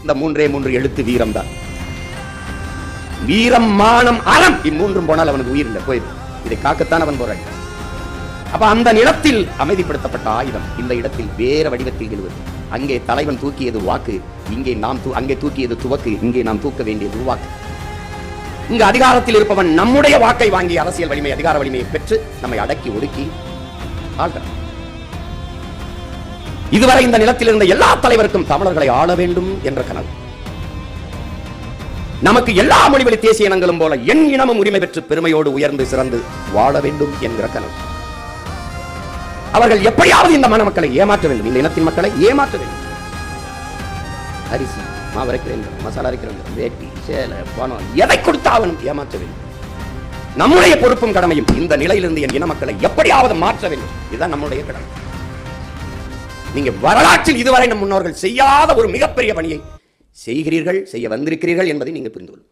இந்த 3 எழுத்து வீரம் தான். வீரம், மானம், அறம், இம்மூன்றும் போனால் அவனுக்கு உயிர் இல்லை, போயிடும். இதை காக்கத்தான் அவன் போராடி. அப்ப அந்த நிலத்தில் அமைதிப்படுத்தப்பட்ட ஆயுதம் இந்த இடத்தில் வேற வடிவத்தில் எழுவது. அங்கே தலைவன் தூக்கியது வாக்கு, இங்கே நாம் அங்கே தூக்கியது துவக்கு, இங்கே நாம் தூக்க வேண்டியது வாக்கு. இங்கு அதிகாரத்தில் இருப்பவன் நம்முடைய வாக்கை வாங்கி அரசியல் வலிமை, அதிகார வலிமையை பெற்று நம்மை அடக்கி ஒடுக்கி ஆள்கிறான். இதுவரை இந்த நிலத்தில் இருந்த எல்லா தலைவருக்கும் தமிழர்களை ஆள வேண்டும் என்ற கனவு. நமக்கு எல்லா மொழிவழி தேசிய இனங்களும் போல என் இனமும் உரிமை பெற்று பெருமையோடு உயர்ந்து சிறந்து வாழ வேண்டும் என்கிற கனவு. அவர்கள் எப்படியாவது இந்த மன மக்களை ஏமாற்ற வேண்டும், இந்த இனத்தின் மக்களை ஏமாற்ற வேண்டும். அரிசி, மாவு அரைக்கிறேன், மசாலா அரைக்கிறேன், வேட்டி, சேலை, பணம், எதை கொடுத்தாலும் ஏமாற்ற வேண்டும். நம்முடைய பொறுப்பும் கடமையும் இந்த நிலையிலிருந்து என் இன மக்களை எப்படியாவது மாற்ற வேண்டும். இதுதான் நம்முடைய கடமை. நீங்க வரலாற்றில் இதுவரை நம் முன்னோர்கள் செய்யாத ஒரு மிகப்பெரிய பணியை செய்கிறீர்கள், செய்ய வந்திருக்கிறீர்கள் என்பதை நீங்க புரிந்து கொள்ளுங்கள்.